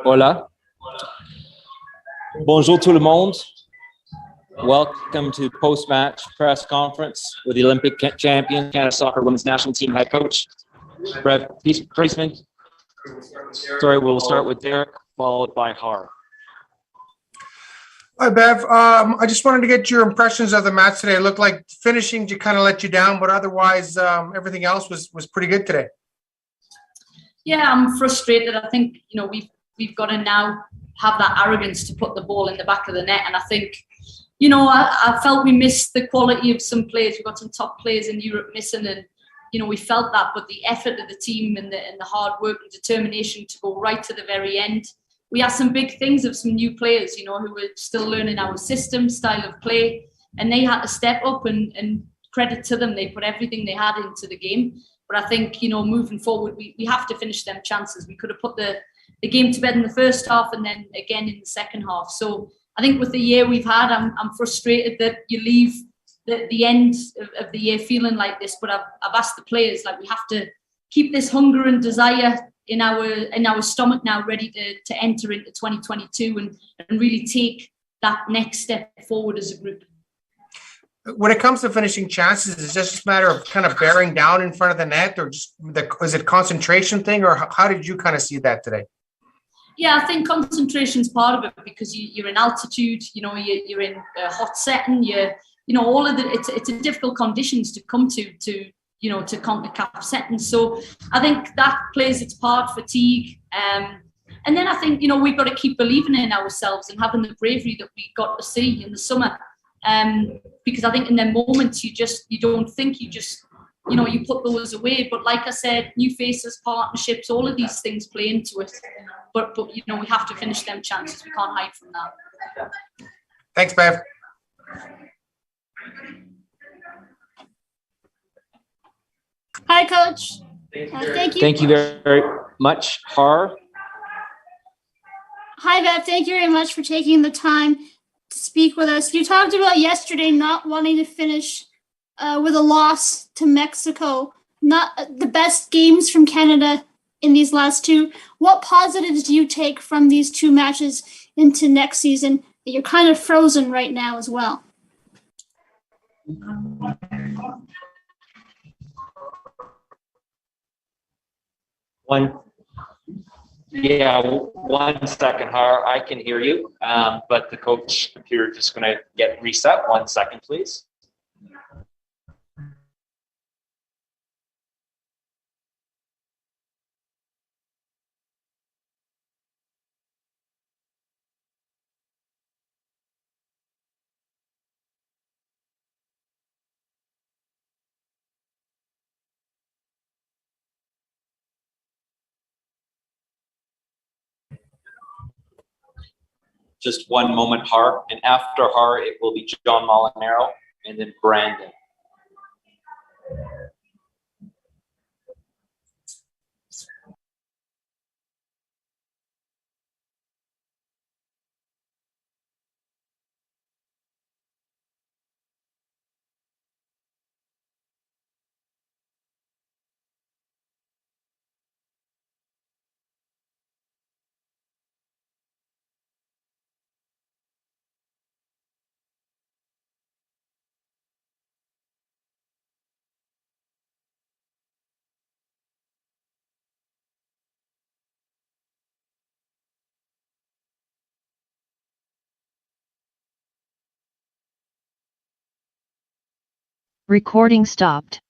Hola. Bonjour tout le monde. Welcome to post-match press conference with the Olympic champion, Canada Soccer Women's National Team head coach, Priestman. Sorry, we'll start with Derek, followed by Har. Hi, Bev. I just wanted to get your impressions of the match today. It looked like finishing kind of let you down, but otherwise everything else was pretty good today. Yeah, I'm frustrated. I think, we've got to now have that arrogance to put the ball in the back of the net. And I think, I felt we missed the quality of some players. We've got some top players in Europe missing, and, we felt that. But the effort of the team and the hard work and determination to go right to the very end. We had some big things of some new players, who were still learning our system, style of play, and they had to step up and credit to them. They put everything they had into the game. But I think, moving forward, we have to finish them chances. We could have put the game to bed in the first half and then again in the second half. So I think with the year we've had, I'm frustrated that you leave the end of the year feeling like this. But I've asked the players, we have to keep this hunger and desire in our stomach now, ready to enter into 2022 and really take that next step forward as a group. When it comes to finishing chances, is this just a matter of kind of bearing down in front of the net, or just is it concentration thing, or how did you kind of see that today? Yeah, I think concentration is part of it because you're in altitude, you're in a hot setting, all of it's a difficult conditions to come to CONCACAF settings. So I think that plays its part, fatigue. And then I think, we've got to keep believing in ourselves and having the bravery that we got to see in the summer. Because I think in them moments, you don't think, you put those away. But like I said, new faces, partnerships, all of these things play into it. But we have to finish them chances. We can't hide from that. Thanks, Bev. Hi, Coach. Thank you. Thank you very much, Har. Hi, Bev. Thank you very much for taking the time to speak with us. You talked about yesterday not wanting to finish with a loss to Mexico, not the best games from Canada in these last two. What positives do you take from these two matches into next season? You're kind of frozen right now as well. One second, Har. I can hear you, but the coach computer just going to get reset. 1 second, please. Just one moment, Har. And after Har, it will be John Molinaro and then Brandon. Recording stopped.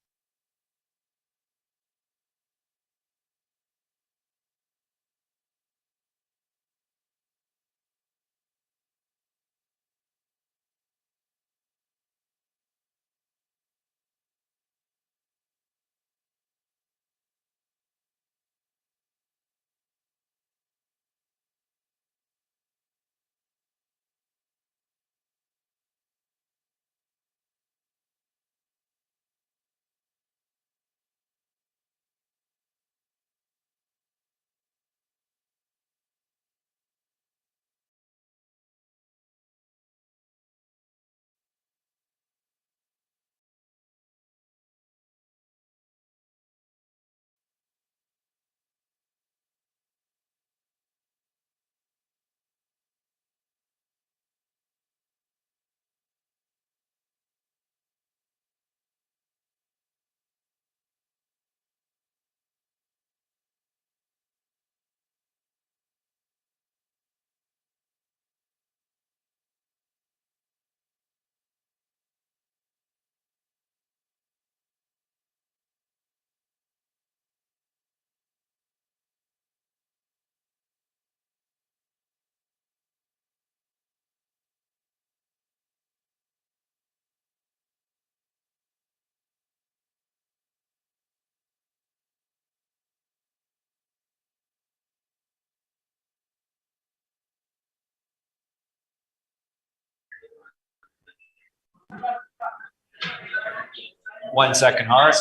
1 second, Har.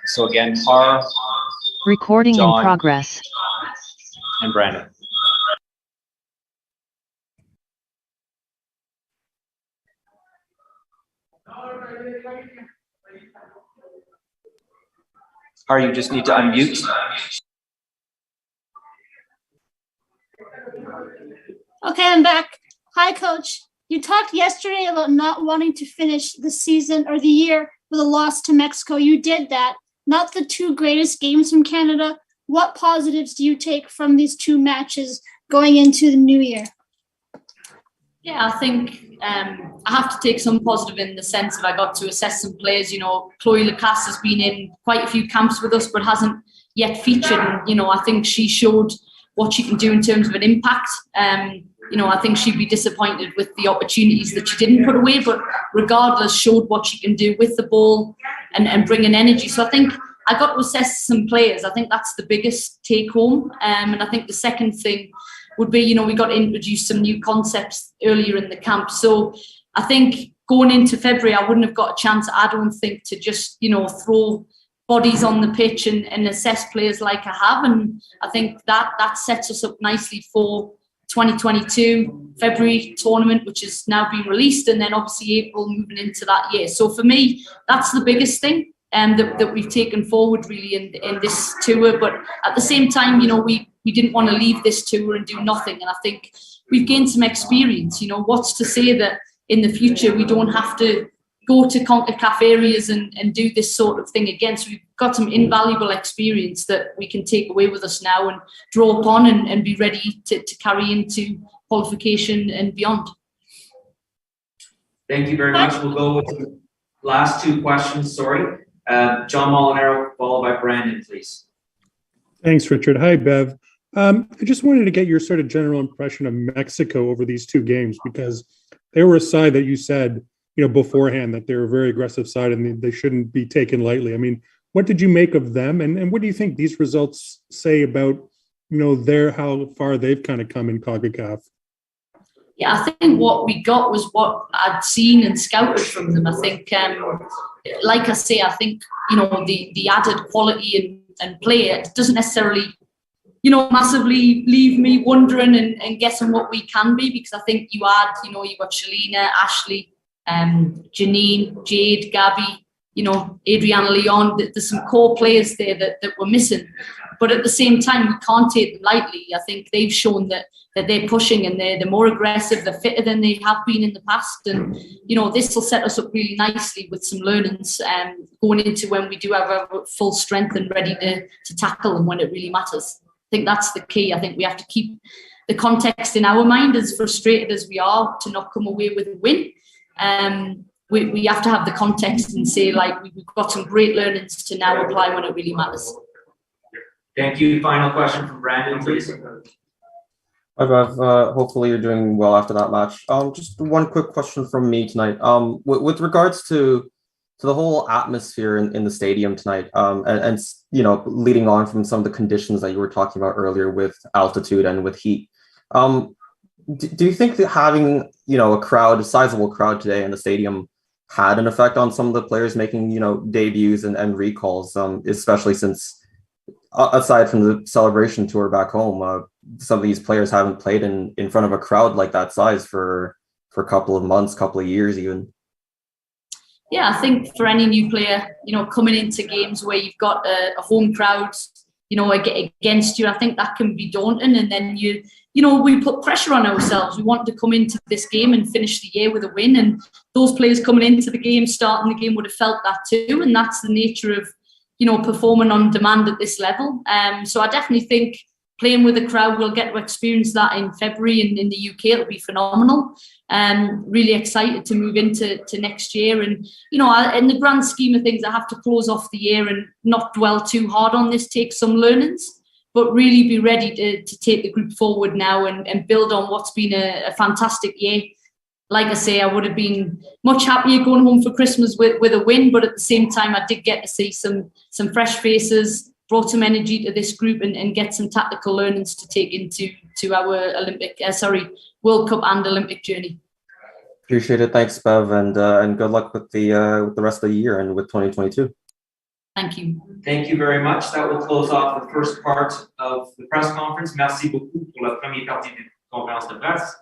So again, Har Recording in John. progress. and Brandon. Har, you just need to unmute. Okay, I'm back. Hi, Coach. You talked yesterday about not wanting to finish the season or the year with a loss to Mexico. You did that. Not the two greatest games from Canada. What positives do you take from these two matches going into the new year? Yeah, I think I have to take some positive in the sense that I got to assess some players. You know, Chloe Lacasse has been in quite a few camps with us, but hasn't yet featured. And, you know, I think she showed what she can do in terms of an impact. You know, I think she'd be disappointed with the opportunities that she didn't put away, but regardless, showed what she can do with the ball and bring an energy. So I think I got to assess some players. I think that's the biggest take home. And I think the second thing would be, you know, we got to introduce some new concepts earlier in the camp. So I think going into February, I wouldn't have got a chance, I don't think, to just, you know, throw bodies on the pitch and assess players like I have. And I think that sets us up nicely for 2022 February tournament, which has now been released, and then obviously April moving into that year. So for me, that's the biggest thing that we've taken forward really in this tour. But at the same time, you know, we didn't want to leave this tour and do nothing. And I think we've gained some experience. You know, what's to say that in the future we don't have to go to CONCACAF areas and do this sort of thing again. So we've got some invaluable experience that we can take away with us now and draw upon and be ready to carry into qualification and beyond. Thank you very much. We'll go with the last two questions. Sorry. John Molinaro, followed by Brandon, please. Thanks, Richard. Hi, Bev. I just wanted to get your sort of general impression of Mexico over these two games, because they were a side that you said, you know, beforehand that they were a very aggressive side and they shouldn't be taken lightly. I mean, what did you make of them, and what do you think these results say about, you know, how far they've kind of come in CONCACAF? Yeah, I think what we got was what I'd seen and scouted from them. I think, like I say, I think, you know, the added quality and play, it doesn't necessarily, you know, massively leave me wondering and guessing what we can be, because I think you got Shalina, Ashley, Janine, Jade, Gabby, you know, Adriana Leon. There's some core players there that we're missing. But at the same time, we can't take them lightly. I think they've shown that they're pushing and they're more aggressive, they're fitter than they have been in the past. And, you know, this will set us up really nicely with some learnings going into when we do have our full strength and ready to tackle them when it really matters. I think that's the key. I think we have to keep the context in our mind, as frustrated as we are to not come away with a win. We have to have the context and say, like, we've got some great learnings to now apply when it really matters. Thank you. Final question from Brandon, please. Hi, Bev. Hopefully you're doing well after that match. Just one quick question from me tonight. With regards to the whole atmosphere in the stadium tonight, and you know, leading on from some of the conditions that you were talking about earlier with altitude and with heat, do you think that having, you know, a sizable crowd today in the stadium had an effect on some of the players making, you know, debuts and recalls, especially since, aside from the celebration tour back home, some of these players haven't played in front of a crowd like that size for a couple of months, couple of years even? Yeah, I think for any new player, you know, coming into games where you've got a home crowd, you know, against you, I think that can be daunting. And then you know, we put pressure on ourselves. We want to come into this game and finish the year with a win. And those players coming into the game, starting the game, would have felt that too. And that's the nature of, you know, performing on demand at this level. So I definitely think playing with a crowd, we'll get to experience that in February and in the UK. It'll be phenomenal. Really excited to move into next year. And, you know, in the grand scheme of things, I have to close off the year and not dwell too hard on this, take some learnings, but really be ready to take the group forward now and build on what's been a fantastic year. Like I say, I would have been much happier going home for Christmas with a win, but at the same time, I did get to see some fresh faces, brought some energy to this group and get some tactical learnings to take into our World Cup and Olympic journey. Appreciate it. Thanks, Bev, and good luck with the rest of the year and with 2022. Thank you. Thank you very much. That will close off the first part of the press conference. Merci beaucoup pour la première partie de conférence de presse.